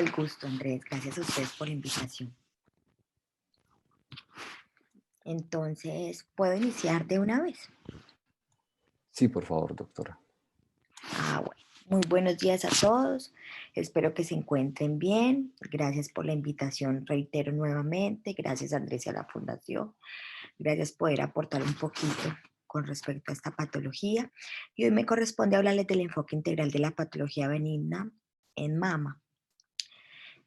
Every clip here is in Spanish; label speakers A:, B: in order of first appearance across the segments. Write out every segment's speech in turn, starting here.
A: el gusto, Andrés. Gracias a ustedes por la invitación. Entonces, ¿puedo iniciar de una vez?
B: Sí, por favor, doctora.
A: Bueno. Muy buenos días a todos. Espero que se encuentren bien. Gracias por la invitación, reitero nuevamente. Gracias, Andrés, y a la Fundación. Gracias por poder aportar un poquito con respecto a esta patología. Y hoy me corresponde hablarles del enfoque integral de la patología benigna en mama.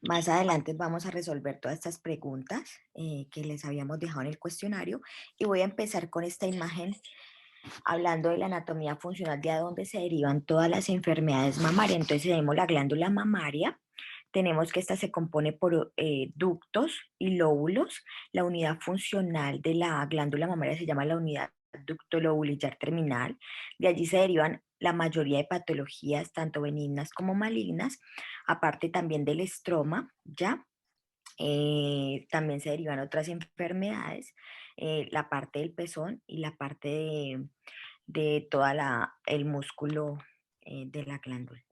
A: Más adelante vamos a resolver todas estas preguntas que les habíamos dejado en el cuestionario y voy a empezar con esta imagen hablando de la anatomía funcional de a dónde se derivan todas las enfermedades mamarias. Entonces tenemos la glándula mamaria, tenemos que esta se compone por ductos y lóbulos. La unidad funcional de la glándula mamaria se llama la unidad ducto-lobulillar terminal. De allí se derivan la mayoría de patologías, tanto benignas como malignas, aparte también del estroma, ¿ya? También se derivan otras enfermedades, la parte del pezón y la parte de toda el músculo de la glándula.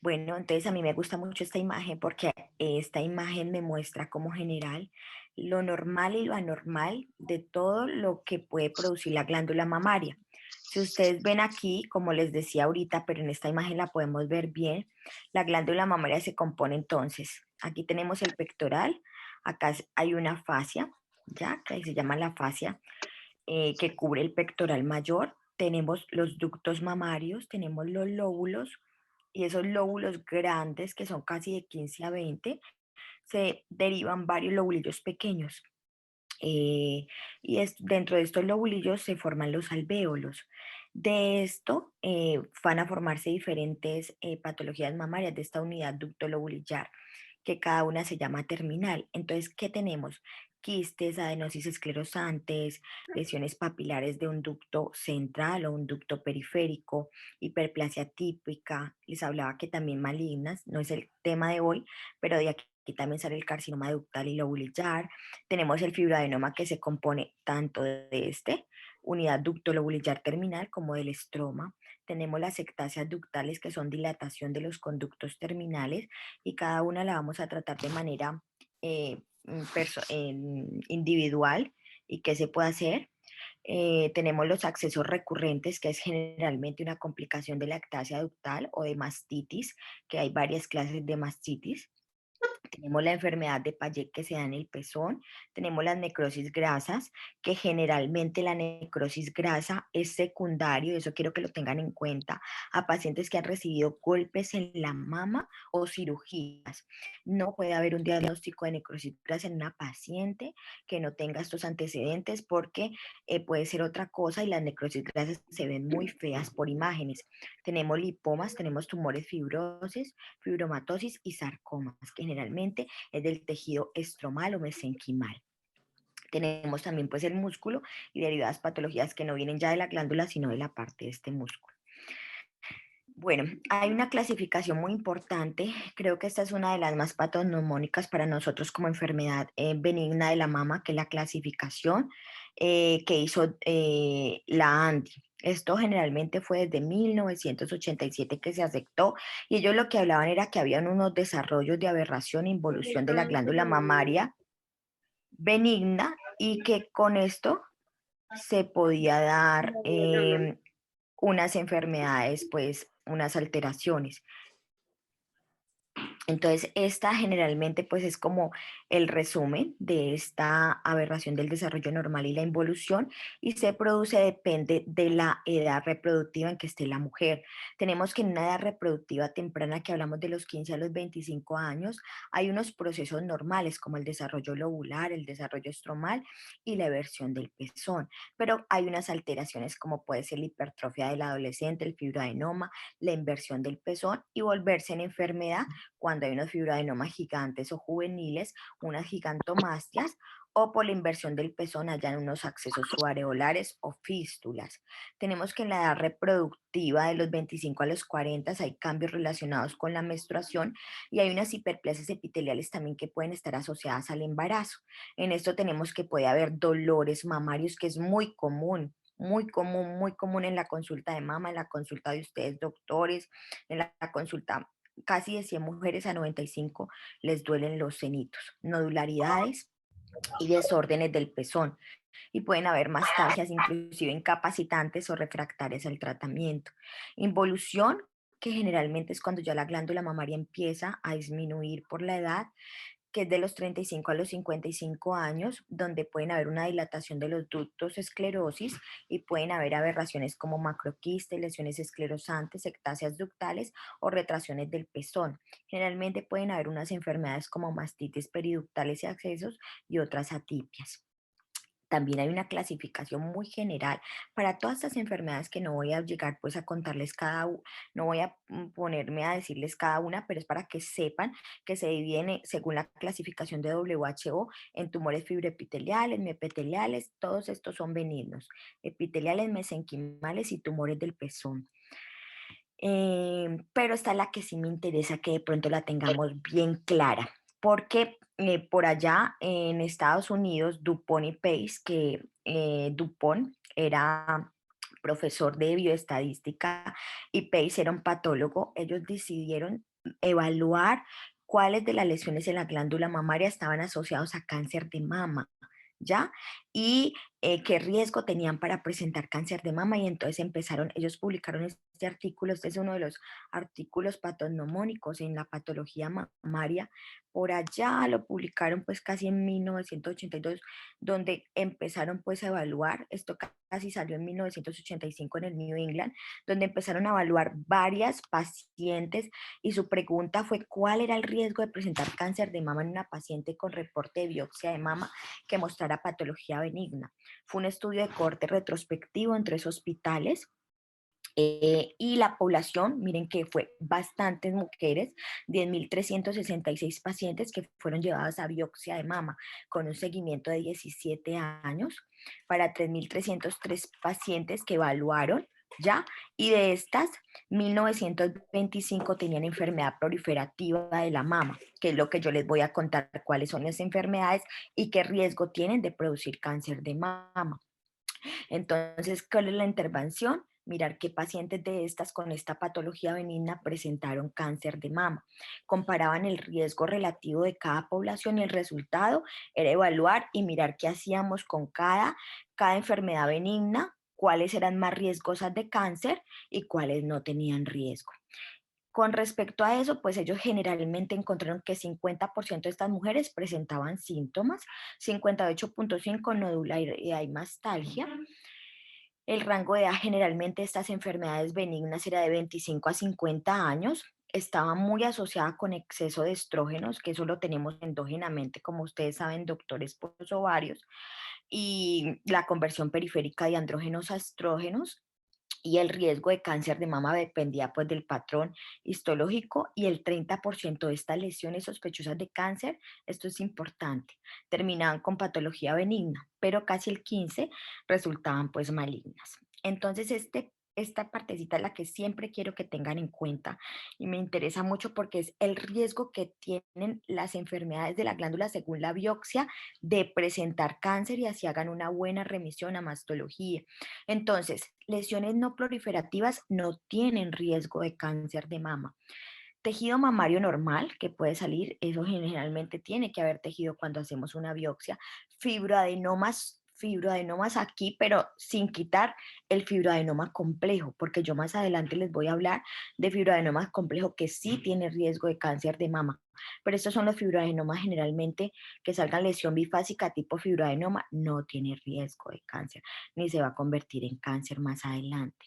A: Bueno, entonces a mí me gusta mucho esta imagen porque esta imagen me muestra como general lo normal y lo anormal de todo lo que puede producir la glándula mamaria. Si ustedes ven aquí, como les decía ahorita, pero en esta imagen la podemos ver bien, la glándula mamaria se compone entonces, aquí tenemos el pectoral, acá hay una fascia, ya, que se llama la fascia, que cubre el pectoral mayor, tenemos los ductos mamarios, tenemos los lóbulos, y esos lóbulos grandes, que son casi de 15 a 20, se derivan varios lobulillos pequeños. Dentro de estos lobulillos se forman los alvéolos. De esto van a formarse diferentes patologías mamarias de esta unidad ducto-lobulillar, que cada una se llama terminal. Entonces, ¿qué tenemos? Quistes, adenosis esclerosantes, lesiones papilares de un ducto central o un ducto periférico, hiperplasia típica. Les hablaba que también malignas, no es el tema de hoy, pero de aquí también sale el carcinoma ductal y lobulillar. Tenemos el fibroadenoma que se compone tanto de unidad ducto-lobulillar terminal como del estroma. Tenemos las ectasias ductales que son dilatación de los conductos terminales y cada una la vamos a tratar de manera individual y qué se puede hacer. Tenemos los accesos recurrentes, que es generalmente una complicación de la ectasia ductal o de mastitis, que hay varias clases de mastitis. Tenemos la enfermedad de Payet que se da en el pezón, tenemos las necrosis grasas, que generalmente la necrosis grasa es secundario, eso quiero que lo tengan en cuenta, a pacientes que han recibido golpes en la mama o cirugías. No puede haber un diagnóstico de necrosis grasa en una paciente que no tenga estos antecedentes porque puede ser otra cosa y las necrosis grasas se ven muy feas por imágenes. Tenemos lipomas, tenemos tumores fibrosis, fibromatosis y sarcomas, que generalmente es del tejido estromal o mesenquimal. Tenemos también pues el músculo y derivadas patologías que no vienen ya de la glándula, sino de la parte de este músculo. Bueno, hay una clasificación muy importante, creo que esta es una de las más patognomónicas para nosotros como enfermedad benigna de la mama, que es la clasificación que hizo la ANDI. Esto generalmente fue desde 1987 que se aceptó y ellos lo que hablaban era que habían unos desarrollos de aberración e involución de la glándula mamaria benigna y que con esto se podía dar unas enfermedades, pues unas alteraciones. Entonces, esta generalmente pues es como el resumen de esta aberración del desarrollo normal y la involución y se produce depende de la edad reproductiva en que esté la mujer. Tenemos que en una edad reproductiva temprana que hablamos de los 15 a los 25 años hay unos procesos normales como el desarrollo lobular, el desarrollo estromal y la eversión del pezón, pero hay unas alteraciones como puede ser la hipertrofia del adolescente, el fibroadenoma, la inversión del pezón y volverse en enfermedad cuando hay unos fibroadenomas gigantes o juveniles, unas gigantomastias, o por la inversión del pezón hayan unos accesos subareolares o fístulas. Tenemos que en la edad reproductiva de los 25 a los 40 hay cambios relacionados con la menstruación y hay unas hiperplasias epiteliales también que pueden estar asociadas al embarazo. En esto tenemos que puede haber dolores mamarios, que es muy común en la consulta de mama, en la consulta de ustedes doctores, en la consulta casi de 100 mujeres a 95 les duelen los senitos, nodularidades y desórdenes del pezón y pueden haber mastalgias inclusive incapacitantes o refractarias al tratamiento. Involución, que generalmente es cuando ya la glándula mamaria empieza a disminuir por la edad, que es de los 35 a los 55 años, donde pueden haber una dilatación de los ductos, esclerosis y pueden haber aberraciones como macroquistes, lesiones esclerosantes, ectasias ductales o retracciones del pezón. Generalmente pueden haber unas enfermedades como mastitis periductales y accesos y otras atipias. También hay una clasificación muy general para todas estas enfermedades que no voy a llegar pues a contarles no voy a ponerme a decirles cada una, pero es para que sepan que se dividen según la clasificación de WHO en tumores fibroepiteliales, mioepiteliales, todos estos son benignos, epiteliales, mesenquimales y tumores del pezón. Pero esta es la que sí me interesa que de pronto la tengamos bien clara, porque por allá en Estados Unidos, Dupont y Pace, que Dupont era profesor de bioestadística y Pace era un patólogo, ellos decidieron evaluar cuáles de las lesiones en la glándula mamaria estaban asociados a cáncer de mama, ¿ya? Y qué riesgo tenían para presentar cáncer de mama y entonces empezaron, ellos publicaron este artículo, este es uno de los artículos patognomónicos en la patología mamaria, por allá lo publicaron pues casi en 1982, donde empezaron pues a evaluar, esto casi salió en 1985 en el New England, donde empezaron a evaluar varias pacientes y su pregunta fue cuál era el riesgo de presentar cáncer de mama en una paciente con reporte de biopsia de mama que mostrara patología benigna. Fue un estudio de corte retrospectivo en 3 hospitales y la población, miren que fue bastantes mujeres, 10.366 pacientes que fueron llevadas a biopsia de mama con un seguimiento de 17 años para 3.303 pacientes que evaluaron, ¿ya? Y de estas, 1.925 tenían enfermedad proliferativa de la mama, que es lo que yo les voy a contar cuáles son las enfermedades y qué riesgo tienen de producir cáncer de mama. Entonces, ¿cuál es la intervención? Mirar qué pacientes de estas con esta patología benigna presentaron cáncer de mama. Comparaban el riesgo relativo de cada población y el resultado era evaluar y mirar qué hacíamos con cada enfermedad benigna, cuáles eran más riesgosas de cáncer y cuáles no tenían riesgo. Con respecto a eso, pues ellos generalmente encontraron que 50% de estas mujeres presentaban síntomas, 58.5 nodularidad y mastalgia. El rango de edad generalmente de estas enfermedades benignas era de 25 a 50 años. Estaba muy asociada con exceso de estrógenos, que eso lo tenemos endógenamente, como ustedes saben, doctores, por los ovarios, y la conversión periférica de andrógenos a estrógenos y el riesgo de cáncer de mama dependía pues del patrón histológico y el 30% de estas lesiones sospechosas de cáncer, esto es importante, terminaban con patología benigna, pero casi el 15 resultaban pues malignas. Entonces esta partecita es la que siempre quiero que tengan en cuenta y me interesa mucho porque es el riesgo que tienen las enfermedades de la glándula según la biopsia de presentar cáncer y así hagan una buena remisión a mastología. Entonces, lesiones no proliferativas no tienen riesgo de cáncer de mama. Tejido mamario normal que puede salir, eso generalmente tiene que haber tejido cuando hacemos una biopsia. Fibroadenomas aquí, pero sin quitar el fibroadenoma complejo, porque yo más adelante les voy a hablar de fibroadenoma complejo que sí tiene riesgo de cáncer de mama. Pero estos son los fibroadenomas generalmente que salgan lesión bifásica tipo fibroadenoma, no tiene riesgo de cáncer, ni se va a convertir en cáncer más adelante.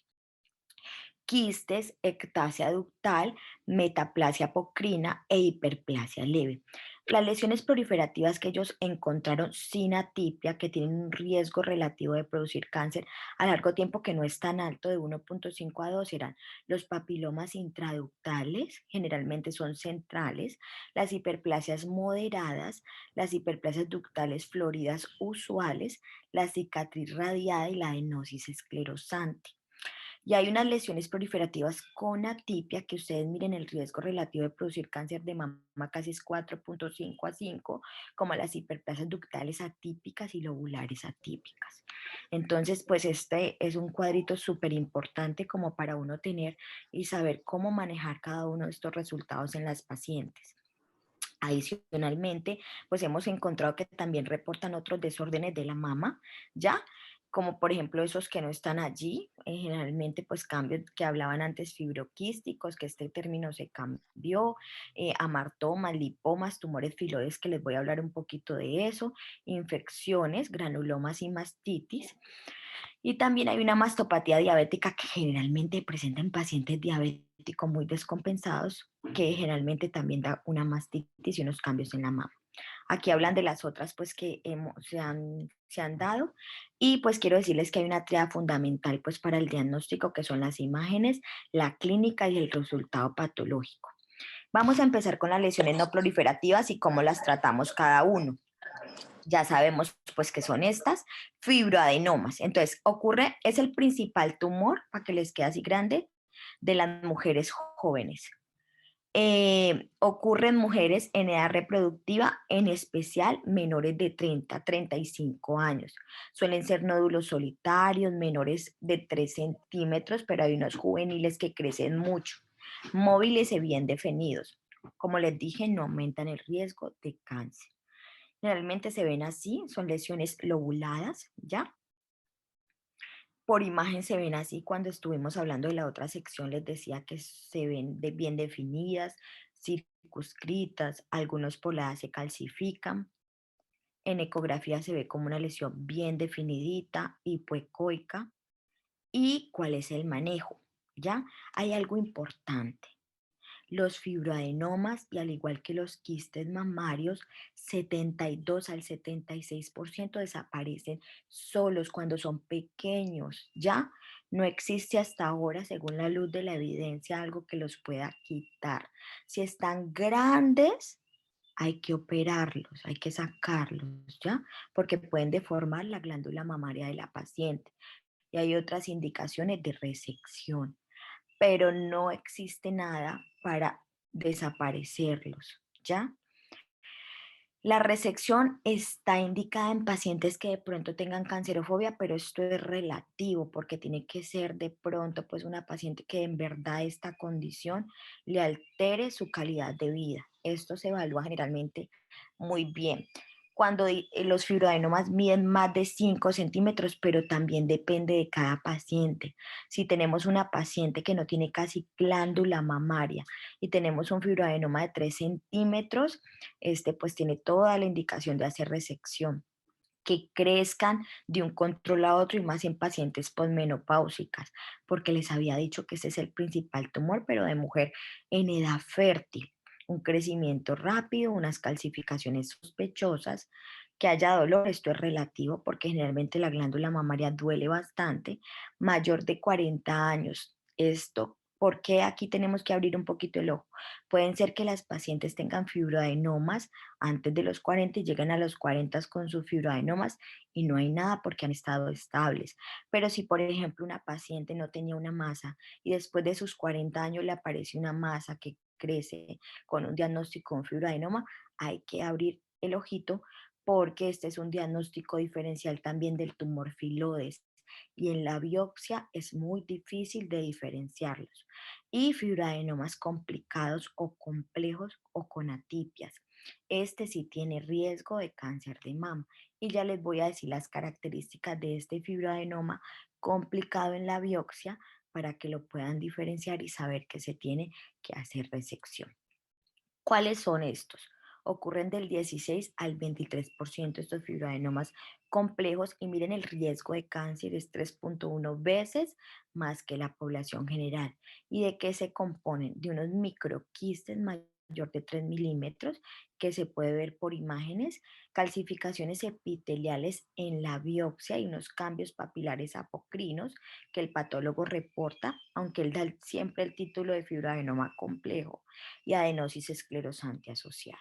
A: Quistes, ectasia ductal, metaplasia pocrina e hiperplasia leve. Las lesiones proliferativas que ellos encontraron sin atipia, que tienen un riesgo relativo de producir cáncer a largo tiempo que no es tan alto, de 1.5 a 2, eran los papilomas intraductales, generalmente son centrales, las hiperplasias moderadas, las hiperplasias ductales floridas usuales, la cicatriz radiada y la adenosis esclerosante. Y hay unas lesiones proliferativas con atipia que ustedes miren el riesgo relativo de producir cáncer de mama casi es 4,5 a 5, como las hiperplasias ductales atípicas y lobulares atípicas. Entonces, pues este es un cuadrito súper importante como para uno tener y saber cómo manejar cada uno de estos resultados en las pacientes. Adicionalmente, pues hemos encontrado que también reportan otros desórdenes de la mama, ¿ya? Como por ejemplo esos que no están allí, generalmente pues cambios que hablaban antes fibroquísticos, que este término se cambió, amartomas, lipomas, tumores filoides, que les voy a hablar un poquito de eso, infecciones, granulomas y mastitis. Y también hay una mastopatía diabética que generalmente presenta en pacientes diabéticos muy descompensados, que generalmente también da una mastitis y unos cambios en la mama. Aquí hablan de las otras pues que se han dado y pues quiero decirles que hay una tríada fundamental pues para el diagnóstico que son las imágenes, la clínica y el resultado patológico. Vamos a empezar con las lesiones no proliferativas y cómo las tratamos cada uno. Ya sabemos pues que son estas, fibroadenomas. Entonces, es el principal tumor, para que les quede así grande, de las mujeres jóvenes. Ocurre en mujeres en edad reproductiva, en especial menores de 30 a 35 años. Suelen ser nódulos solitarios, menores de 3 centímetros, pero hay unos juveniles que crecen mucho, móviles y bien definidos. Como les dije, no aumentan el riesgo de cáncer. Generalmente se ven así, son lesiones lobuladas, ¿ya? Por imagen se ven así. Cuando estuvimos hablando de la otra sección, les decía que se ven bien definidas, circunscritas, algunos pobladas se calcifican. En ecografía se ve como una lesión bien definidita, hipoecoica. ¿Y cuál es el manejo? ¿Ya? Hay algo importante. Los fibroadenomas y al igual que los quistes mamarios, 72 al 76% desaparecen solos cuando son pequeños, ¿ya? No existe hasta ahora, según la luz de la evidencia, algo que los pueda quitar. Si están grandes, hay que operarlos, hay que sacarlos, ¿ya? Porque pueden deformar la glándula mamaria de la paciente. Y hay otras indicaciones de resección, pero no existe nada para desaparecerlos, ¿ya? La resección está indicada en pacientes que de pronto tengan cancerofobia, pero esto es relativo porque tiene que ser de pronto pues una paciente que en verdad esta condición le altere su calidad de vida. Esto se evalúa generalmente muy bien. Cuando los fibroadenomas miden más de 5 centímetros, pero también depende de cada paciente. Si tenemos una paciente que no tiene casi glándula mamaria y tenemos un fibroadenoma de 3 centímetros, pues tiene toda la indicación de hacer resección, que crezcan de un control a otro y más en pacientes posmenopáusicas, porque les había dicho que ese es el principal tumor, pero de mujer en edad fértil. Un crecimiento rápido, unas calcificaciones sospechosas, que haya dolor, esto es relativo porque generalmente la glándula mamaria duele bastante, mayor de 40 años. Esto, ¿por qué aquí tenemos que abrir un poquito el ojo? Pueden ser que las pacientes tengan fibroadenomas antes de los 40 y llegan a los 40 con sus fibroadenomas y no hay nada porque han estado estables. Pero si, por ejemplo, una paciente no tenía una masa y después de sus 40 años le aparece una masa que crece con un diagnóstico de un fibroadenoma, hay que abrir el ojito porque este es un diagnóstico diferencial también del tumor filodes y en la biopsia es muy difícil de diferenciarlos. Y fibroadenomas complicados o complejos o con atipias. Este sí tiene riesgo de cáncer de mama. Y ya les voy a decir las características de este fibroadenoma complicado en la biopsia para que lo puedan diferenciar y saber que se tiene que hacer resección. ¿Cuáles son estos? Ocurren del 16 al 23% estos fibroadenomas complejos y miren el riesgo de cáncer es 3,1 veces más que la población general. ¿Y de qué se componen? De unos microquistes mayor de 3 milímetros que se puede ver por imágenes, calcificaciones epiteliales en la biopsia y unos cambios papilares apocrinos que el patólogo reporta, aunque él da siempre el título de fibroadenoma complejo y adenosis esclerosante asociada.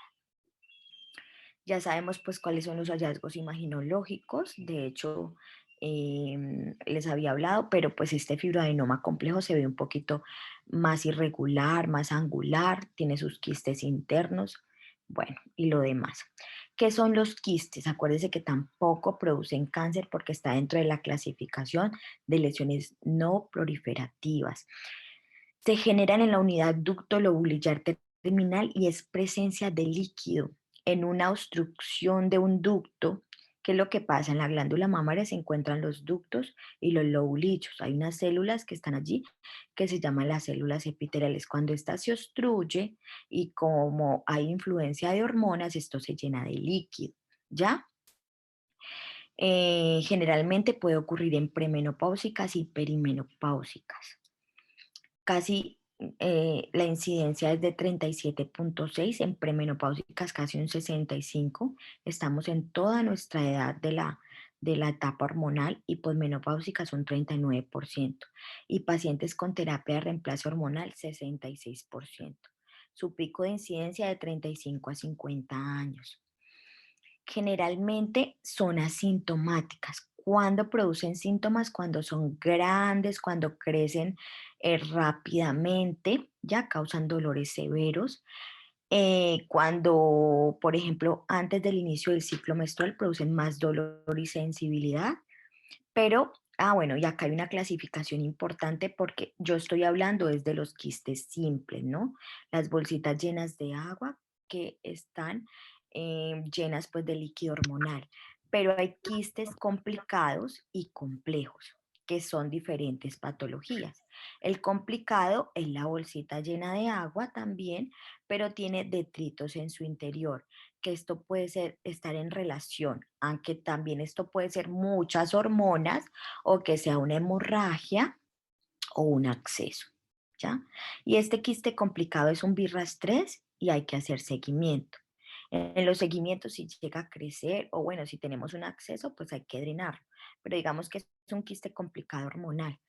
A: Ya sabemos pues cuáles son los hallazgos imaginológicos, de hecho les había hablado, pero pues este fibroadenoma complejo se ve un poquito más irregular, más angular, tiene sus quistes internos, bueno, y lo demás. ¿Qué son los quistes? Acuérdense que tampoco producen cáncer porque está dentro de la clasificación de lesiones no proliferativas. Se generan en la unidad ducto lobulillar terminal y es presencia de líquido en una obstrucción de un ducto. ¿Qué es lo que pasa? En la glándula mamaria se encuentran los ductos y los lobulillos. Hay unas células que están allí que se llaman las células epiteliales. Cuando esta se obstruye y como hay influencia de hormonas, esto se llena de líquido, ¿ya? Generalmente puede ocurrir en premenopáusicas y perimenopáusicas. Casi la incidencia es de 37,6, en premenopáusicas casi un 65. Estamos en toda nuestra edad de la etapa hormonal y posmenopáusicas un 39%. Y pacientes con terapia de reemplazo hormonal 66%. Su pico de incidencia de 35 a 50 años. Generalmente son asintomáticas. ¿Cuándo producen síntomas? Cuando son grandes, cuando crecen rápidamente, ya causan dolores severos. Cuando, por ejemplo, antes del inicio del ciclo menstrual producen más dolor y sensibilidad. Pero, bueno, y acá hay una clasificación importante porque yo estoy hablando desde los quistes simples, ¿no? Las bolsitas llenas de agua que están llenas pues de líquido hormonal. Pero hay quistes complicados y complejos, que son diferentes patologías. El complicado es la bolsita llena de agua también, pero tiene detritos en su interior, que esto puede ser estar en relación, aunque también esto puede ser muchas hormonas o que sea una hemorragia o un acceso, ¿ya? Y este quiste complicado es un BIRAS 3 y hay que hacer seguimiento. En los seguimientos, si llega a crecer o bueno, si tenemos un acceso, pues hay que drenarlo. Pero digamos que es un quiste complicado hormonal.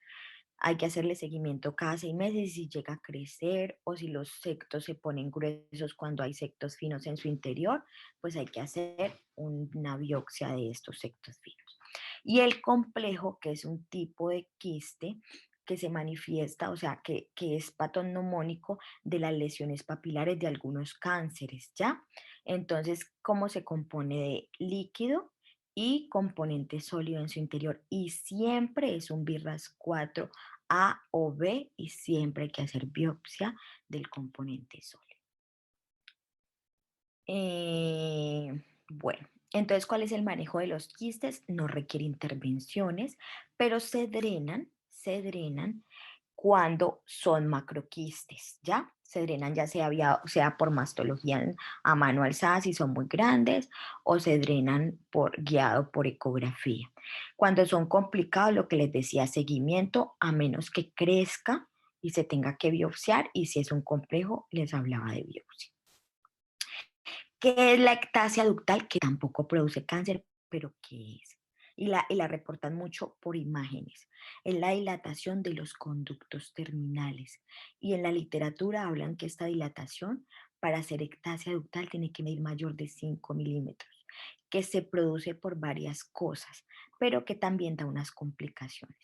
A: Hay que hacerle seguimiento cada 6 meses y si llega a crecer o si los sectos se ponen gruesos cuando hay sectos finos en su interior, pues hay que hacer una biopsia de estos sectos finos. Y el complejo, que es un tipo de quiste que se manifiesta, o sea, que es patognomónico de las lesiones papilares de algunos cánceres, ¿ya? Entonces, ¿cómo se compone de líquido y componente sólido en su interior? Y siempre es un BIRAS 4 A o B y siempre hay que hacer biopsia del componente sólido. Bueno, entonces, ¿cuál es el manejo de los quistes? No requiere intervenciones, pero se drenan cuando son macroquistes, ¿ya? Se drenan ya sea por mastología a mano alzada si son muy grandes o se drenan guiado por ecografía. Cuando son complicados, lo que les decía, seguimiento a menos que crezca y se tenga que biopsiar y si es un complejo, les hablaba de biopsia. ¿Qué es la ectasia ductal? Que tampoco produce cáncer, pero ¿qué es? Y la reportan mucho por imágenes. Es la dilatación de los conductos terminales. Y en la literatura hablan que esta dilatación para hacer ectasia ductal tiene que medir mayor de 5 milímetros, que se produce por varias cosas, pero que también da unas complicaciones.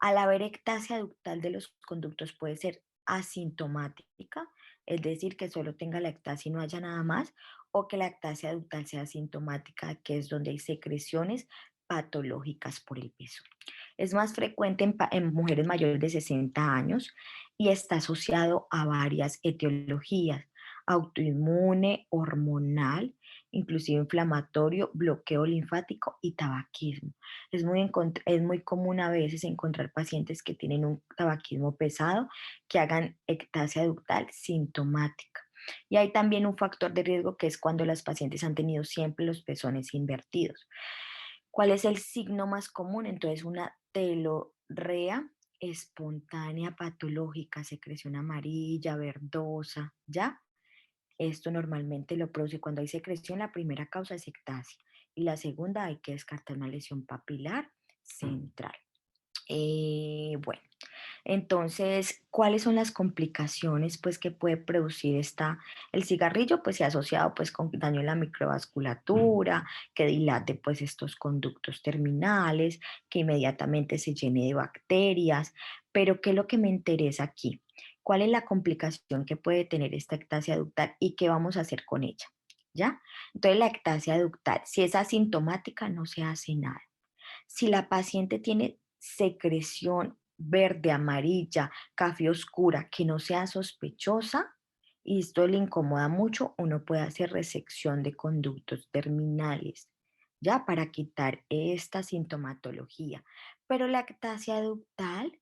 A: Al haber ectasia ductal de los conductos puede ser asintomática, es decir, que solo tenga la ectasia y no haya nada más, o que la lactancia ductal sea sintomática, que es donde hay secreciones patológicas por el peso. Es más frecuente en mujeres mayores de 60 años y está asociado a varias etiologías, autoinmune, hormonal, inclusive inflamatorio, bloqueo linfático y tabaquismo. Es muy común a veces encontrar pacientes que tienen un tabaquismo pesado que hagan ectasia ductal sintomática. Y hay también un factor de riesgo que es cuando las pacientes han tenido siempre los pezones invertidos. ¿Cuál es el signo más común? Entonces, una telorrea espontánea patológica, secreción amarilla, verdosa, ¿ya? Esto normalmente lo produce cuando hay secreción, la primera causa es ectasia y la segunda hay que descartar una lesión papilar central. Bueno, Entonces, ¿cuáles son las complicaciones pues, que puede producir el cigarrillo? Pues se ha asociado pues, con daño en la microvasculatura, que dilate pues, estos conductos terminales, que inmediatamente se llene de bacterias. Pero, ¿qué es lo que me interesa aquí? ¿Cuál es la complicación que puede tener esta ectasia ductal y qué vamos a hacer con ella? ¿Ya? Entonces, la ectasia ductal, si es asintomática, no se hace nada. Si la paciente tiene secreción verde, amarilla, café oscura, que no sea sospechosa, y esto le incomoda mucho, uno puede hacer resección de conductos terminales, ya para quitar esta sintomatología. Pero la ectasia ductal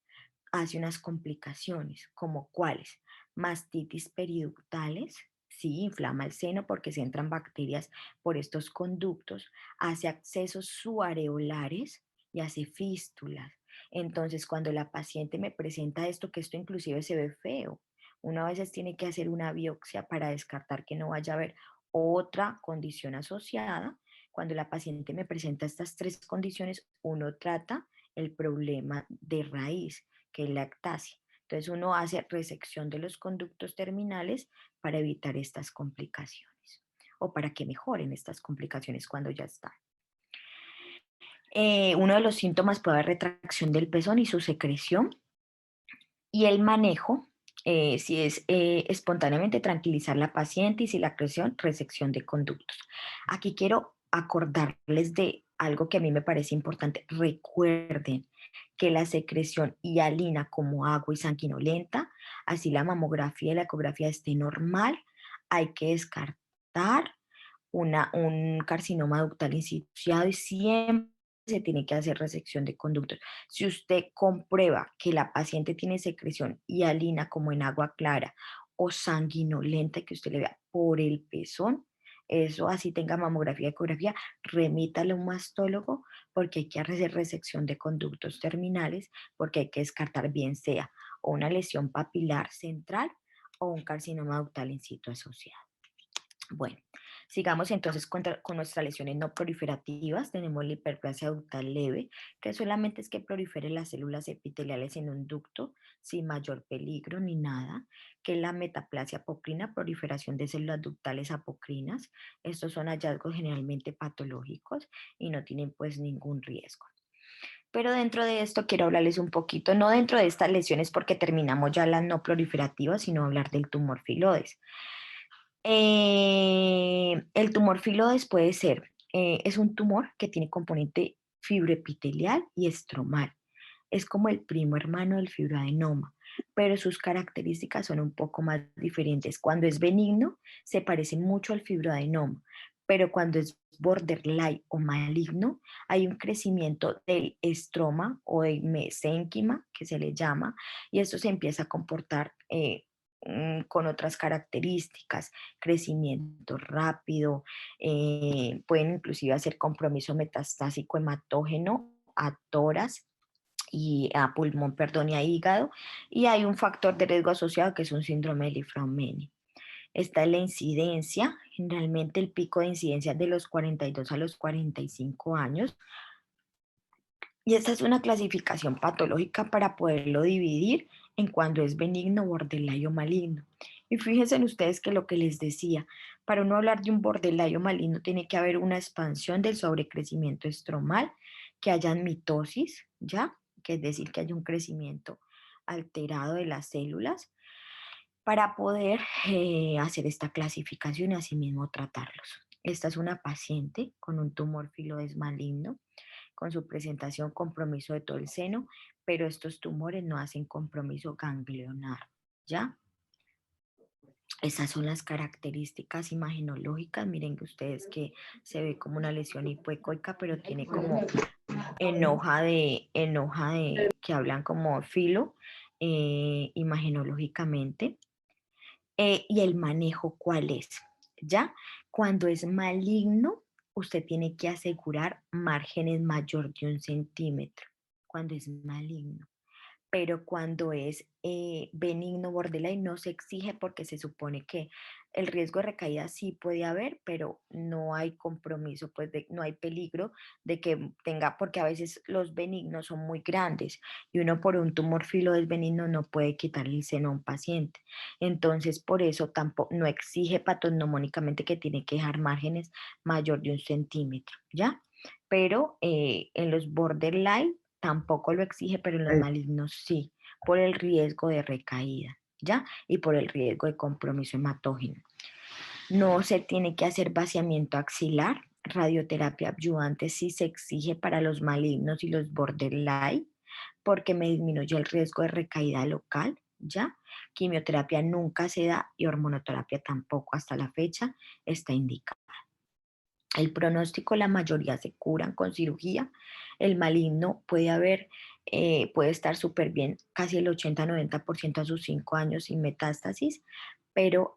A: hace unas complicaciones, como cuáles: mastitis periductales, sí, inflama el seno porque se entran bacterias por estos conductos, hace accesos subareolares y hace fístulas. Entonces, cuando la paciente me presenta esto, que esto inclusive se ve feo, uno a veces tiene que hacer una biopsia para descartar que no vaya a haber otra condición asociada. Cuando la paciente me presenta estas tres condiciones, uno trata el problema de raíz, que es la ectasia. Entonces uno hace resección de los conductos terminales para evitar estas complicaciones o para que mejoren estas complicaciones cuando ya están. Uno de los síntomas puede haber retracción del pezón y su secreción, y el manejo, si es espontáneamente tranquilizar la paciente, y si la creación, resección de conductos. Aquí quiero acordarles de algo que a mí me parece importante. Recuerden que la secreción hialina como agua y sanguinolenta, así la mamografía y la ecografía esté normal, hay que descartar un carcinoma ductal insinuado y siempre se tiene que hacer resección de conductos. Si usted comprueba que la paciente tiene secreción hialina como en agua clara o sanguinolenta que usted le vea por el pezón, eso así tenga mamografía, ecografía, remítale a un mastólogo porque hay que hacer resección de conductos terminales, porque hay que descartar bien sea o una lesión papilar central o un carcinoma ductal in situ asociado. Bueno, sigamos entonces con nuestras lesiones no proliferativas. Tenemos la hiperplasia ductal leve, que solamente es que proliferen las células epiteliales en un ducto sin mayor peligro ni nada, que es la metaplasia apocrina, proliferación de células ductales apocrinas. Estos son hallazgos generalmente patológicos y no tienen pues ningún riesgo. Pero dentro de esto quiero hablarles un poquito, no dentro de estas lesiones porque terminamos ya las no proliferativas, sino hablar del tumor filodes. El tumor filodes puede ser, es un tumor que tiene componente fibroepitelial y estromal. Es como el primo hermano del fibroadenoma, pero sus características son un poco más diferentes. Cuando es benigno, se parece mucho al fibroadenoma, pero cuando es borderline o maligno, hay un crecimiento del estroma o del mesénquima, que se le llama, y esto se empieza a comportar con otras características, crecimiento rápido, pueden inclusive hacer compromiso metastásico hematógeno a tórax y a pulmón, perdón, y a hígado, y hay un factor de riesgo asociado que es un síndrome de Li-Fraumeni. Esta es la incidencia, generalmente el pico de incidencia es de los 42 a los 45 años, y esta es una clasificación patológica para poderlo dividir en cuando es benigno, borderline o maligno. Y fíjense en ustedes que lo que les decía, para uno hablar de un borderline o maligno tiene que haber una expansión del sobrecrecimiento estromal, que haya mitosis, ¿ya? Que es decir, que haya un crecimiento alterado de las células para poder hacer esta clasificación y asimismo tratarlos. Esta es una paciente con un tumor filodes maligno con su presentación compromiso de todo el seno, pero estos tumores no hacen compromiso ganglionar, ¿ya? Esas son las características imagenológicas. Miren que ustedes que se ve como una lesión hipoecoica, pero tiene como en hoja de que hablan como filo, imagenológicamente. Y el manejo, ¿cuál es? ¿Ya? Cuando es maligno, usted tiene que asegurar márgenes mayor de 1 centímetro, cuando es maligno. pero cuando es benigno borderline no se exige porque se supone que el riesgo de recaída sí puede haber, pero no hay compromiso, pues no hay peligro de que tenga, porque a veces los benignos son muy grandes y uno por un tumor filodes benigno no puede quitar el seno a un paciente. Entonces, por eso tampoco, no exige patognomónicamente que tiene que dejar márgenes mayor de 1 centímetro, ¿ya? Pero en los borderline tampoco lo exige, pero en los
B: Hey,
A: malignos sí, por el riesgo de recaída, ¿ya? Y por el riesgo de compromiso hematógeno. No se tiene que hacer vaciamiento axilar, radioterapia adyuvante sí se exige para los malignos y los borderline, porque me disminuye el riesgo de recaída local, ¿ya? Quimioterapia nunca se da y hormonoterapia tampoco hasta la fecha está indicada. El pronóstico, la mayoría se curan con cirugía. El maligno puede estar súper bien, casi el 80-90% a sus 5 años sin metástasis, pero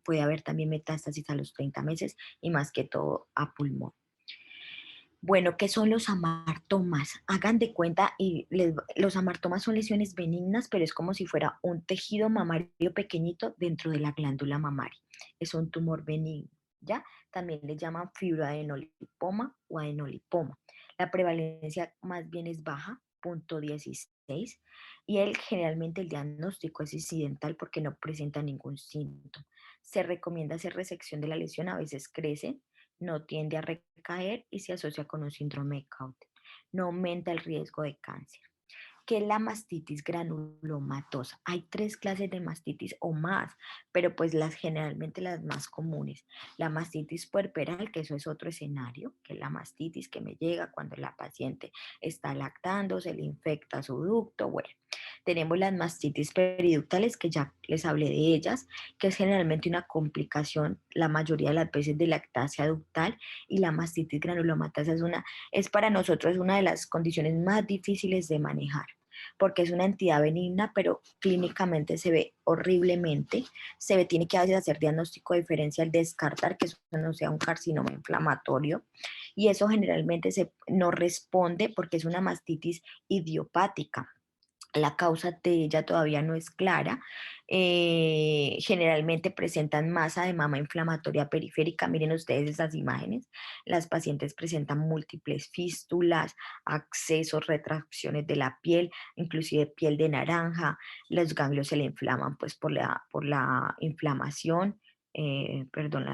A: puede haber también metástasis a los 30 meses y más que todo a pulmón. Bueno, ¿qué son los amartomas? Hagan de cuenta, los amartomas son lesiones benignas, pero es como si fuera un tejido mamario pequeñito dentro de la glándula mamaria. Es un tumor benigno, ¿ya? También le llaman fibroadenolipoma o adenolipoma. La prevalencia más bien es baja, 0,16, y generalmente el diagnóstico es incidental porque no presenta ningún síntoma. Se recomienda hacer resección de la lesión, a veces crece, no tiende a recaer y se asocia con un síndrome de Cauter. No aumenta el riesgo de cáncer. ¿Qué es la mastitis granulomatosa? Hay 3 clases de mastitis o más, pero pues generalmente las más comunes. La mastitis puerperal, que eso es otro escenario, que es la mastitis que me llega cuando la paciente está lactando, se le infecta su ducto, bueno. Tenemos las mastitis periductales, que ya les hablé de ellas, que es generalmente una complicación la mayoría de las veces de lactancia ductal, y la mastitis granulomatosa es para nosotros una de las condiciones más difíciles de manejar, porque es una entidad benigna, pero clínicamente se ve horriblemente. Tiene que a veces hacer diagnóstico diferencial, descartar que eso no sea un carcinoma inflamatorio, y eso generalmente no responde porque es una mastitis idiopática. La causa de ella todavía no es clara. Generalmente presentan masa de mama inflamatoria periférica. Miren ustedes esas imágenes. Las pacientes presentan múltiples fístulas, accesos, retracciones de la piel, inclusive piel de naranja. Los ganglios se le inflaman pues por la inflamación. Perdón,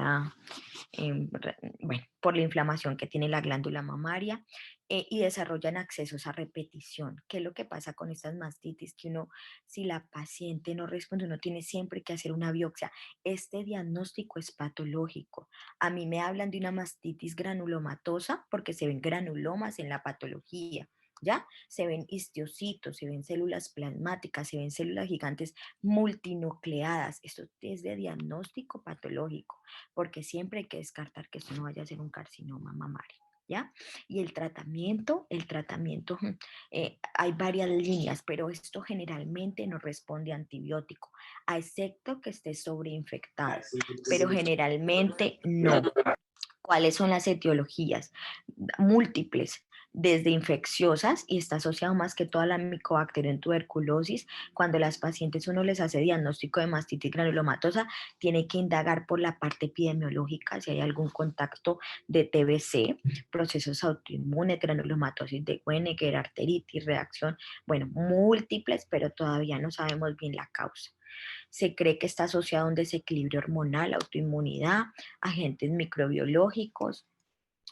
A: bueno, por la inflamación que tiene la glándula mamaria, y desarrollan accesos a repetición. ¿Qué es lo que pasa con estas mastitis? Que uno, si la paciente no responde, uno tiene siempre que hacer una biopsia. Este diagnóstico es patológico. A mí me hablan de una mastitis granulomatosa porque se ven granulomas en la patología. ¿Ya? Se ven histiocitos, se ven células plasmáticas, se ven células gigantes multinucleadas. Esto es de diagnóstico patológico, porque siempre hay que descartar que esto no vaya a ser un carcinoma mamario, ¿ya? Y el tratamiento, hay varias líneas, pero esto generalmente no responde a antibiótico, a excepto que esté sobreinfectado, pero generalmente no. ¿Cuáles son las etiologías? Múltiples, desde infecciosas, y está asociado más que todo a la Mycobacterium en tuberculosis. Cuando las pacientes uno les hace diagnóstico de mastitis granulomatosa, tiene que indagar por la parte epidemiológica si hay algún contacto de TBC, procesos autoinmunes, granulomatosis de Wegener, arteritis, reacción, bueno, múltiples, pero todavía no sabemos bien la causa. Se cree que está asociado a un desequilibrio hormonal, autoinmunidad, agentes microbiológicos,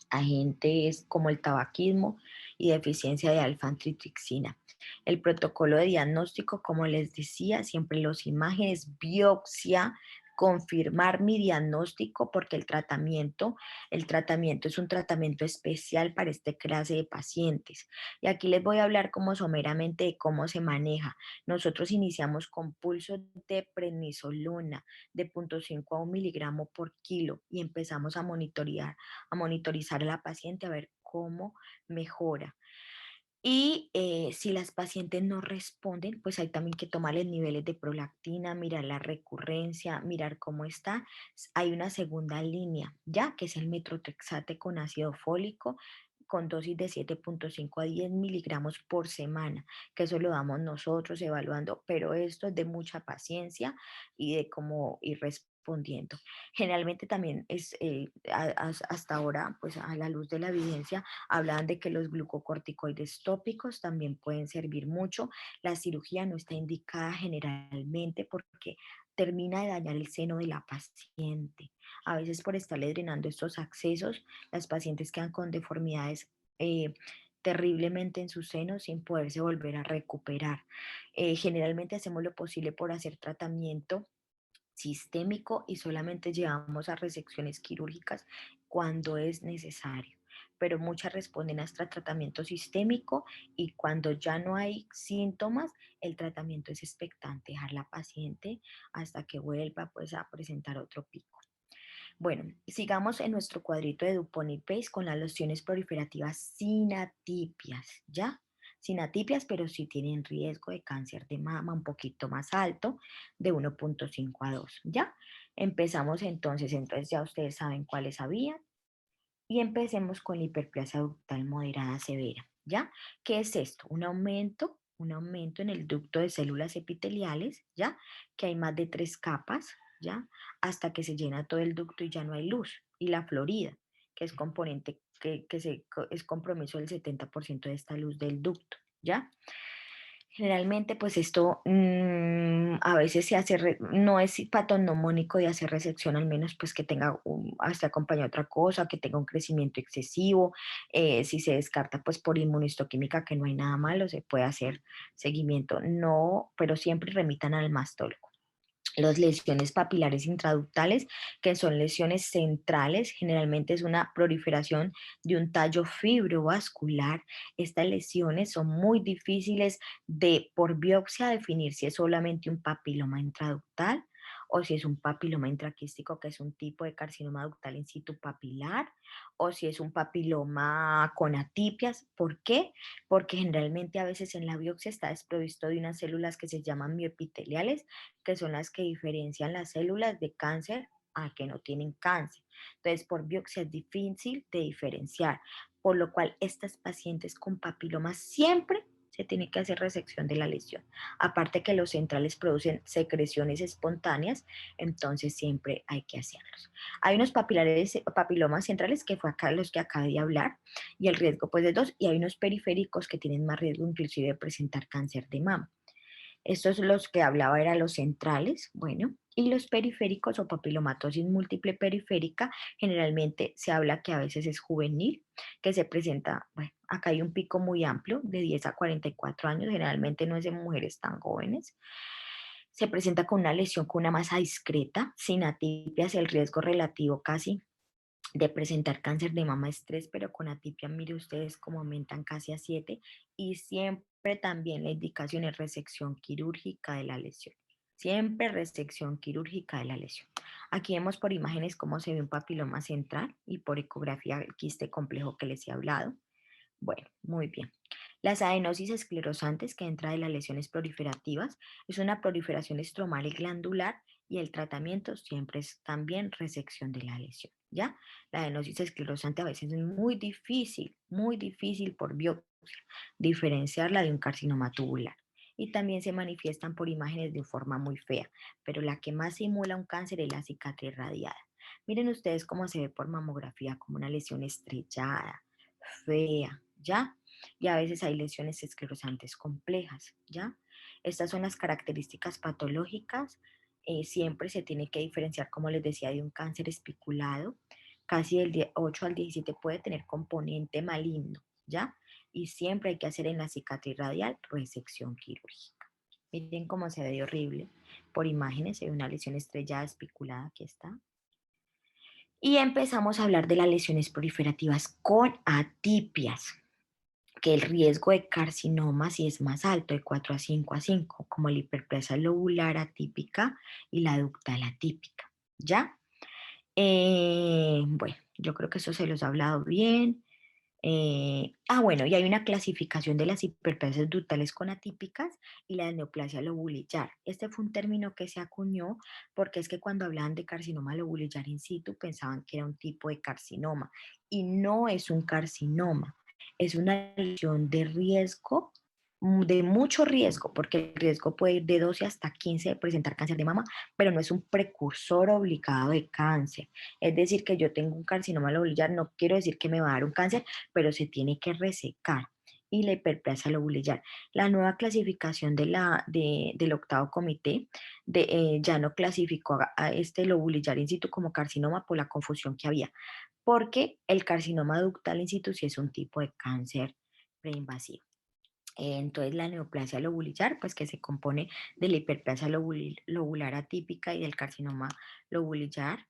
A: agentes como el tabaquismo y deficiencia de alfa-antitripsina. El protocolo de diagnóstico, como les decía, siempre las imágenes, biopsia, confirmar mi diagnóstico, porque el tratamiento es un tratamiento especial para esta clase de pacientes. Y aquí les voy a hablar como someramente de cómo se maneja. Nosotros iniciamos con pulso de prednisolona de 0,5 a 1 miligramo por kilo y empezamos a monitorizar a la paciente a ver cómo mejora. Y si las pacientes no responden, pues hay también que tomarles niveles de prolactina, mirar la recurrencia, mirar cómo está. Hay una segunda línea, ya que es el metotrexate con ácido fólico. con dosis de 7,5 a 10 miligramos por semana, que eso lo damos nosotros evaluando, pero esto es de mucha paciencia y de cómo ir respondiendo. Generalmente también es, hasta ahora, pues a la luz de la evidencia, hablan de que los glucocorticoides tópicos también pueden servir mucho. La cirugía no está indicada generalmente porque termina de dañar el seno de la paciente. A veces por estarle drenando estos accesos, las pacientes quedan con deformidades terriblemente en su seno sin poderse volver a recuperar. Generalmente hacemos lo posible por hacer tratamiento sistémico y solamente llevamos a resecciones quirúrgicas cuando es necesario. Pero muchas responden hasta tratamiento sistémico y cuando ya no hay síntomas, el tratamiento es expectante, dejar la paciente hasta que vuelva pues a presentar otro pico. Bueno, sigamos en nuestro cuadrito de Dupont y Pace con las lesiones proliferativas sin atipias, ¿ya? Sin atipias, pero sí tienen riesgo de cáncer de mama un poquito más alto, de 1,5 a 2, ¿ya? Empezamos entonces ya ustedes saben cuáles había y empecemos con la hiperplasia ductal moderada severa, ¿ya? ¿Qué es esto? Un aumento en el ducto de células epiteliales, ¿ya? Que hay más de 3 capas, ¿ya? Hasta que se llena todo el ducto y ya no hay luz. Y la florida, que es componente, es compromiso del 70% de esta luz del ducto, ¿ya? Generalmente, pues esto a veces se hace, no es patognomónico de hacer resección, al menos pues que tenga, hasta acompañado otra cosa, que tenga un crecimiento excesivo. Si se descarta pues por inmunohistoquímica que no hay nada malo, se puede hacer seguimiento. No, pero siempre remitan al mastólogo. Las lesiones papilares intraductales, que son lesiones centrales, generalmente es una proliferación de un tallo fibrovascular. Estas lesiones son muy difíciles de por biopsia definir si es solamente un papiloma intraductal o si es un papiloma intraquístico, que es un tipo de carcinoma ductal in situ papilar, o si es un papiloma con atipias. ¿Por qué? Porque generalmente a veces en la biopsia está desprovisto de unas células que se llaman mioepiteliales, que son las que diferencian las células de cáncer a que no tienen cáncer. Entonces, por biopsia es difícil de diferenciar, por lo cual estas pacientes con papilomas siempre se tiene que hacer resección de la lesión. Aparte que los centrales producen secreciones espontáneas, entonces siempre hay que hacerlos. Hay unos papilomas centrales que fue acá los que acabé de hablar y el riesgo pues de dos, y hay unos periféricos que tienen más riesgo inclusive de presentar cáncer de mama. Estos los que hablaba eran los centrales, bueno, y los periféricos o papilomatosis múltiple periférica, generalmente se habla que a veces es juvenil, que se presenta, bueno, acá hay un pico muy amplio, de 10 a 44 años, generalmente no es en mujeres tan jóvenes. Se presenta con una lesión con una masa discreta, sin atipias, el riesgo relativo casi de presentar cáncer de mama es 3, pero con atipia, mire ustedes cómo aumentan casi a 7 y siempre también la indicación es resección quirúrgica de la lesión. Siempre resección quirúrgica de la lesión. Aquí vemos por imágenes cómo se ve un papiloma central y por ecografía el quiste complejo que les he hablado. Bueno, muy bien. Las adenosis esclerosantes, que entra de las lesiones proliferativas, es una proliferación estromal y glandular y el tratamiento siempre es también resección de la lesión, ¿ya? La adenosis esclerosante a veces es muy difícil por biopsia diferenciarla de un carcinoma tubular. Y también se manifiestan por imágenes de forma muy fea, pero la que más simula un cáncer es la cicatriz radiada. Miren ustedes cómo se ve por mamografía, como una lesión estrellada, fea, ¿ya? Y a veces hay lesiones esclerosantes complejas, ¿ya? Estas son las características patológicas. Siempre se tiene que diferenciar, como les decía, de un cáncer especulado. Casi del 8 al 17 puede tener componente maligno, ¿ya? Y siempre hay que hacer en la cicatriz radial resección quirúrgica. Miren cómo se ve de horrible. Por imágenes se ve una lesión estrellada especulada, aquí está. Y empezamos a hablar de las lesiones proliferativas con atipias, que el riesgo de carcinoma sí es más alto, de 4 a 5 a 5, como la hiperplasia lobular atípica y la ductal atípica, ¿ya? Bueno, yo creo que eso se los ha hablado bien. Bueno, y hay una clasificación de las hiperplasias ductales con atípicas y la neoplasia lobulillar. Este fue un término que se acuñó porque es que cuando hablaban de carcinoma lobulillar in situ pensaban que era un tipo de carcinoma y no es un carcinoma, es una lesión de riesgo, de mucho riesgo, porque el riesgo puede ir de 12 hasta 15 de presentar cáncer de mama, pero no es un precursor obligado de cáncer. Es decir, que yo tengo un carcinoma lobulillar, no quiero decir que me va a dar un cáncer, pero se tiene que resecar. Y la hiperplasia lobulillar. La nueva clasificación del octavo comité ya no clasificó a este lobulillar in situ como carcinoma por la confusión que había, porque el carcinoma ductal in situ sí es un tipo de cáncer preinvasivo. Entonces la neoplasia lobulillar, pues que se compone de la hiperplasia lobular atípica y del carcinoma lobulillar.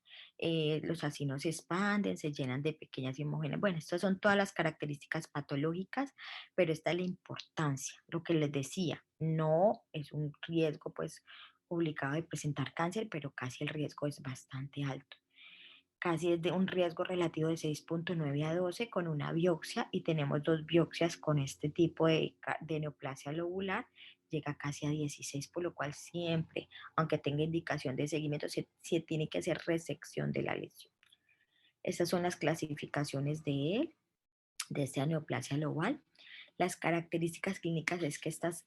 A: Los acinos se expanden, se llenan de pequeñas y homogéneas. Bueno, estas son todas las características patológicas, pero esta es la importancia. Lo que les decía, no es un riesgo pues obligado de presentar cáncer, pero casi el riesgo es bastante alto. Casi es de un riesgo relativo de 6,9 a 12 con una biopsia y tenemos dos biopsias con este tipo de neoplasia lobular, llega casi a 16, por lo cual siempre, aunque tenga indicación de seguimiento, se tiene que hacer resección de la lesión. Estas son las clasificaciones de él, de esta neoplasia lobar. Las características clínicas es que estas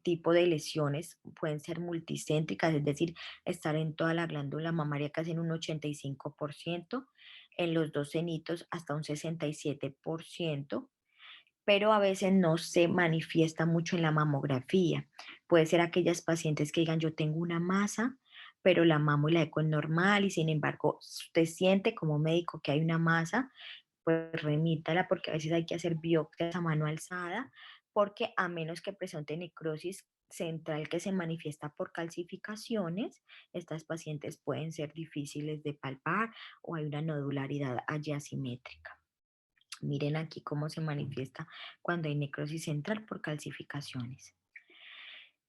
A: tipo de lesiones pueden ser multicéntricas, es decir, estar en toda la glándula mamaria casi en un 85%, en los dos senitos hasta un 67%, pero a veces no se manifiesta mucho en la mamografía. Puede ser aquellas pacientes que digan, yo tengo una masa, pero la mamo y la eco es normal y sin embargo usted siente como médico que hay una masa, pues remítala porque a veces hay que hacer biopsias a mano alzada, porque a menos que presente necrosis central que se manifiesta por calcificaciones, estas pacientes pueden ser difíciles de palpar o hay una nodularidad allí asimétrica. Miren aquí cómo se manifiesta cuando hay necrosis central por calcificaciones.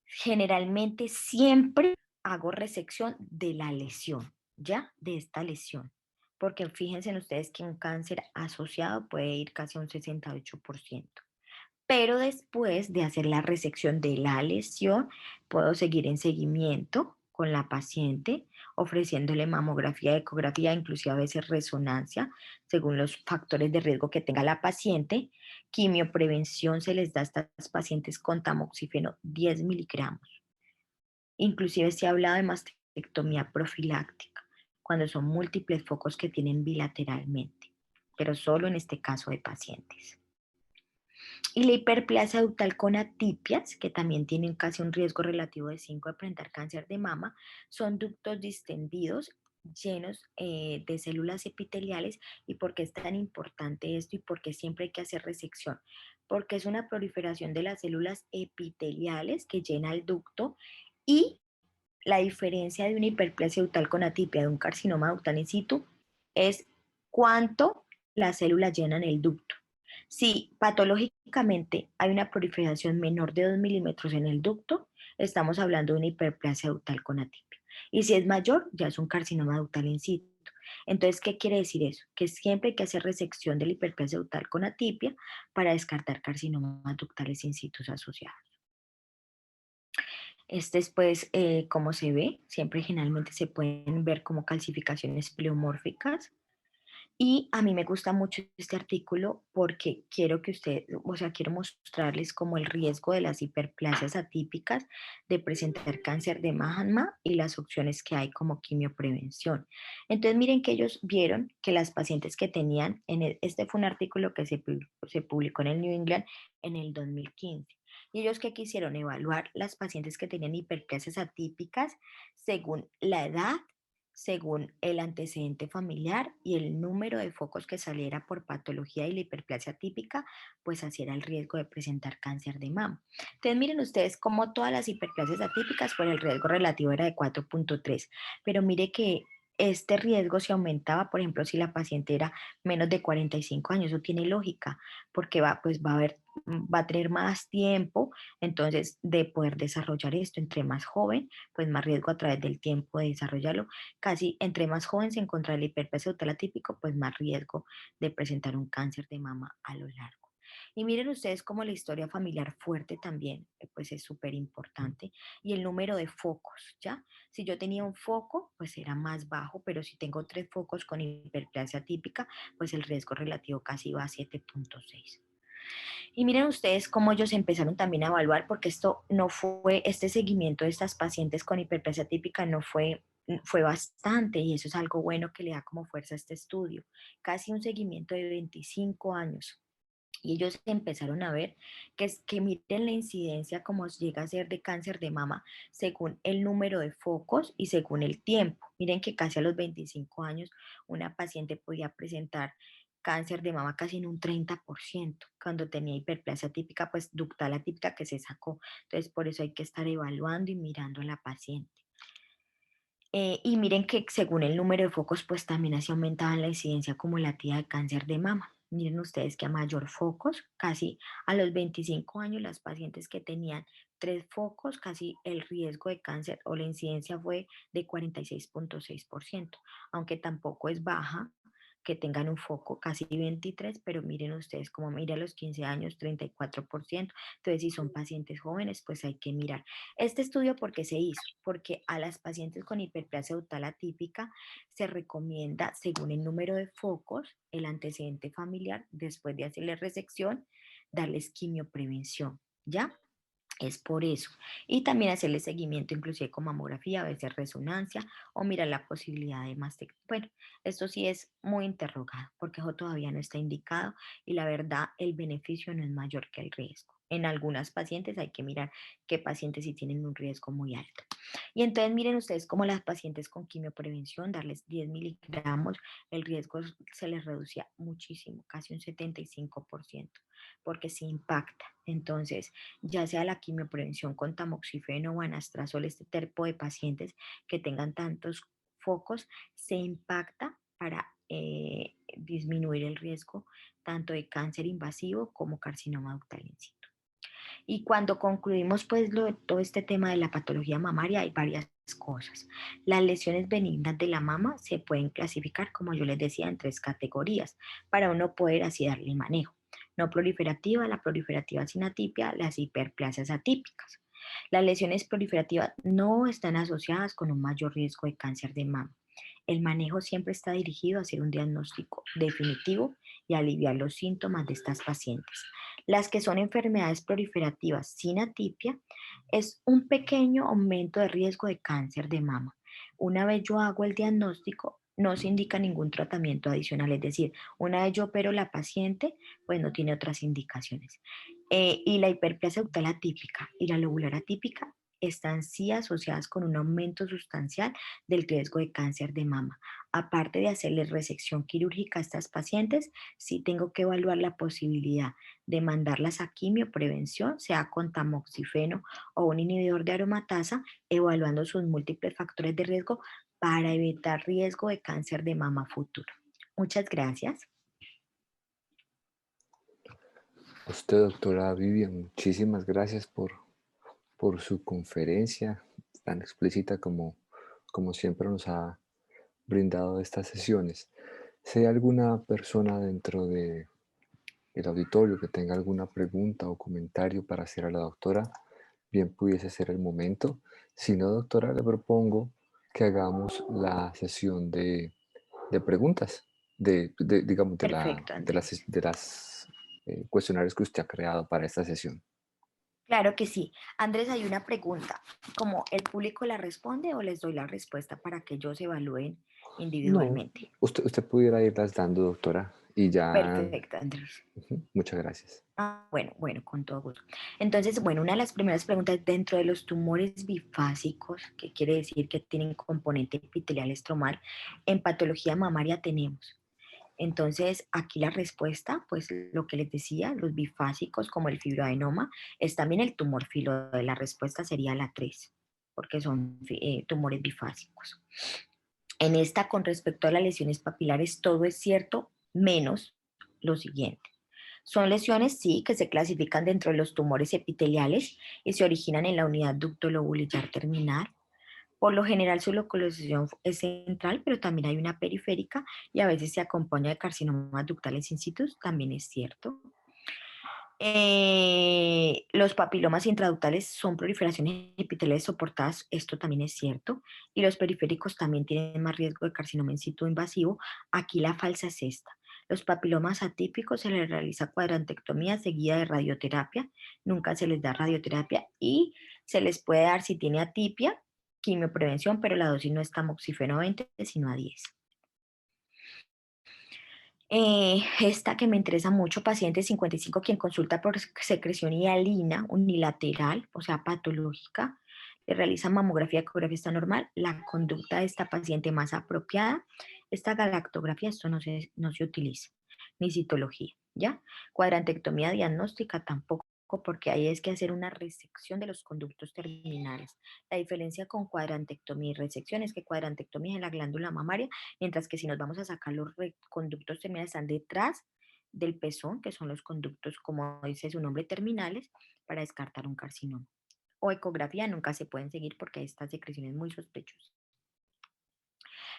A: Generalmente siempre hago resección de la lesión, ¿ya? De esta lesión. Porque fíjense en ustedes que un cáncer asociado puede ir casi a un 68%. Pero después de hacer la resección de la lesión, puedo seguir en seguimiento con la paciente, ofreciéndole mamografía, ecografía, inclusive a veces resonancia, según los factores de riesgo que tenga la paciente. Quimioprevención se les da a estas pacientes con tamoxifeno 10 miligramos. Inclusive se ha hablado de mastectomía profiláctica, cuando son múltiples focos que tienen bilateralmente, pero solo en este caso de pacientes. Y la hiperplasia ductal con atipias, que también tienen casi un riesgo relativo de 5 de presentar cáncer de mama, son ductos distendidos llenos de células epiteliales. ¿Y por qué es tan importante esto y por qué siempre hay que hacer resección? Porque es una proliferación de las células epiteliales que llena el ducto y la diferencia de una hiperplasia ductal con atipia de un carcinoma ductal in situ es cuánto las células llenan el ducto. Si patológicamente hay una proliferación menor de 2 milímetros en el ducto, estamos hablando de una hiperplasia ductal con atipia. Y si es mayor, ya es un carcinoma ductal in situ. Entonces, ¿qué quiere decir eso? Que siempre hay que hacer resección de la hiperplasia ductal con atipia para descartar carcinomas ductales in situ asociados. Este es pues cómo se ve. Siempre generalmente se pueden ver como calcificaciones pleomórficas. Y a mí me gusta mucho este artículo porque quiero que ustedes, o sea, quiero mostrarles como el riesgo de las hiperplasias atípicas de presentar cáncer de mama y las opciones que hay como quimioprevención. Entonces, miren que ellos vieron que las pacientes que tenían, este fue un artículo que se publicó en el New England en el 2015. Y ellos que quisieron evaluar las pacientes que tenían hiperplasias atípicas según la edad, según el antecedente familiar y el número de focos que saliera por patología y la hiperplasia típica, pues así era el riesgo de presentar cáncer de mama. Entonces miren ustedes cómo todas las hiperplasias atípicas por el riesgo relativo era de 4,3, pero mire que este riesgo se aumentaba, por ejemplo, si la paciente era menos de 45 años. Eso tiene lógica, porque pues va a tener más tiempo, entonces, de poder desarrollar esto. Entre más joven, pues más riesgo a través del tiempo de desarrollarlo. Casi entre más joven se encuentra el hiperplasia total atípico, pues más riesgo de presentar un cáncer de mama a lo largo. Y miren ustedes cómo la historia familiar fuerte también, pues es súper importante. Y el número de focos, ¿ya? Si yo tenía un foco, pues era más bajo, pero si tengo 3 focos con hiperplasia típica, pues el riesgo relativo casi va a 7,6. Y miren ustedes cómo ellos empezaron también a evaluar, porque esto no fue, este seguimiento de estas pacientes con hiperplasia típica no fue, fue bastante, y eso es algo bueno que le da como fuerza a este estudio. Casi un seguimiento de 25 años. Y ellos empezaron a ver que miren la incidencia como llega a ser de cáncer de mama según el número de focos y según el tiempo. Miren que casi a los 25 años una paciente podía presentar cáncer de mama casi en un 30%, cuando tenía hiperplasia típica, pues ductal atípica que se sacó. Entonces, por eso hay que estar evaluando y mirando a la paciente. Y miren que según el número de focos, pues también así aumentaban la incidencia acumulativa de cáncer de mama. Miren ustedes que a mayor focos, casi a los 25 años, las pacientes que tenían 3 focos, casi el riesgo de cáncer o la incidencia fue de 46,6%, aunque tampoco es baja que tengan un foco, casi 23, pero miren ustedes, como mira a los 15 años, 34%. Entonces, si son pacientes jóvenes, pues hay que mirar. Este estudio, ¿por qué se hizo? Porque a las pacientes con hiperplasia total atípica se recomienda, según el número de focos, el antecedente familiar, después de hacerle resección, darles quimioprevención, ¿ya? Es por eso. Y también hacerle seguimiento, inclusive con mamografía, a veces resonancia, o mirar la posibilidad de mastectomía. Bueno, esto sí es muy interrogado, porque eso todavía no está indicado y la verdad el beneficio no es mayor que el riesgo. En algunas pacientes hay que mirar qué pacientes sí tienen un riesgo muy alto. Y entonces miren ustedes como las pacientes con quimioprevención, darles 10 miligramos, el riesgo se les reducía muchísimo, casi un 75%, porque se impacta. Entonces, ya sea la quimioprevención con tamoxifeno o anastrozol, este tipo de pacientes que tengan tantos focos, se impacta para disminuir el riesgo tanto de cáncer invasivo como carcinoma ductal in situ. Y cuando concluimos pues todo este tema de la patología mamaria, hay varias cosas. Las lesiones benignas de la mama se pueden clasificar, como yo les decía, en 3 categorías para uno poder así darle manejo. No proliferativa, la proliferativa sin atipia, las hiperplasias atípicas. Las lesiones proliferativas no están asociadas con un mayor riesgo de cáncer de mama. El manejo siempre está dirigido a hacer un diagnóstico definitivo y aliviar los síntomas de estas pacientes. Las que son enfermedades proliferativas sin atipia es un pequeño aumento de riesgo de cáncer de mama. Una vez yo hago el diagnóstico, no se indica ningún tratamiento adicional, es decir, una vez yo opero la paciente, pues no tiene otras indicaciones. Y la hiperplasia ductal atípica y la lobular atípica están sí asociadas con un aumento sustancial del riesgo de cáncer de mama. Aparte de hacerle resección quirúrgica a estas pacientes, sí tengo que evaluar la posibilidad de mandarlas a quimioprevención, sea con tamoxifeno o un inhibidor de aromatasa, evaluando sus múltiples factores de riesgo para evitar riesgo de cáncer de mama futuro. Muchas gracias.
B: A usted, doctora Vivian, muchísimas gracias por su conferencia tan explícita como siempre nos ha brindado estas sesiones. Si hay alguna persona dentro de el auditorio que tenga alguna pregunta o comentario para hacer a la doctora, bien pudiese ser el momento. Si no, doctora, le propongo que hagamos la sesión de preguntas, digamos,
A: Perfecto, Andrés.
B: de las cuestionarios que usted ha creado para esta sesión.
A: Claro que sí. Andrés, hay una pregunta. ¿Cómo el público la responde o les doy la respuesta para que ellos evalúen
B: No,
A: individualmente?
B: usted pudiera irlas dando, doctora, y ya.
A: Perfecto, Andrés.
B: Muchas gracias.
A: Bueno, bueno, con todo gusto. Entonces, bueno, una de las primeras preguntas dentro de los tumores bifásicos, que quiere decir que tienen componente epitelial estromal, en patología mamaria tenemos. Entonces, aquí la respuesta, pues lo que les decía, los bifásicos como el fibroadenoma, es también el tumor filo de la respuesta sería la 3, porque son tumores bifásicos. En esta, con respecto a las lesiones papilares, todo es cierto, menos lo siguiente. Son lesiones, sí, que se clasifican dentro de los tumores epiteliales y se originan en la unidad ducto-lobulillar terminal. Por lo general, su localización es central, pero también hay una periférica y a veces se acompaña de carcinomas ductales in situ, también es cierto. Los papilomas intraductales son proliferaciones epiteliales soportadas, esto también es cierto, y los periféricos también tienen más riesgo de carcinoma in situ invasivo. Aquí la falsa es esta. Los papilomas atípicos se les realiza cuadrantectomía seguida de radioterapia, nunca se les da radioterapia y se les puede dar si tiene atipia, quimioprevención, pero la dosis no es tamoxifeno 20, sino a 10. Esta que me interesa mucho, paciente 55, quien consulta por secreción hialina unilateral, o sea, patológica, le realiza mamografía, ecografía, está normal. La conducta de esta paciente más apropiada, esta galactografía, esto no se utiliza, ni citología, ¿ya? Cuadrantectomía diagnóstica tampoco, porque ahí es que hacer una resección de los conductos terminales. La diferencia con cuadrantectomía y resección es que cuadrantectomía es en la glándula mamaria, mientras que si nos vamos a sacar los conductos terminales están detrás del pezón, que son los conductos, como dice su nombre, terminales, para descartar un carcinoma. O ecografía nunca se pueden seguir porque hay estas secreciones muy sospechosas.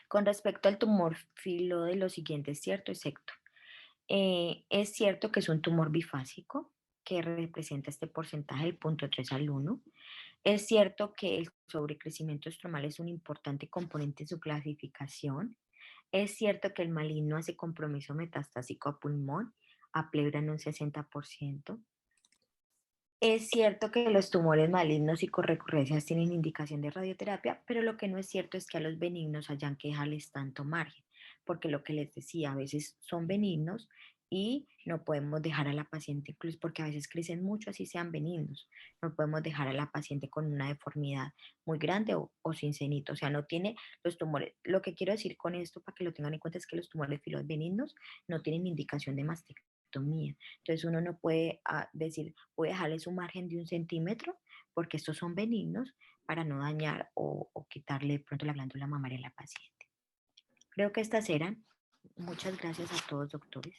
A: Con respecto al tumor filo de lo siguiente, ¿es cierto? Exacto. Es cierto que es un tumor bifásico que representa este porcentaje del 0.3 al 1. Es cierto que el sobrecrecimiento estromal es un importante componente en su clasificación. Es cierto que el maligno hace compromiso metastásico a pulmón, a pleura en un 60%. Es cierto que los tumores malignos y con recurrencias tienen indicación de radioterapia, pero lo que no es cierto es que a los benignos hayan que dejarles tanto margen, porque lo que les decía, a veces son benignos y no podemos dejar a la paciente, incluso porque a veces crecen mucho así sean benignos, no podemos dejar a la paciente con una deformidad muy grande o sin cenito, o sea, no tiene los tumores. Lo que quiero decir con esto, para que lo tengan en cuenta, es que los tumores filos benignos no tienen indicación de mastectomía. Entonces uno no puede decir, voy a dejarles un margen de 1 centímetro, porque estos son benignos, para no dañar o quitarle de pronto la glándula mamaria a la paciente. Creo que estas eran. Muchas gracias a todos, doctores.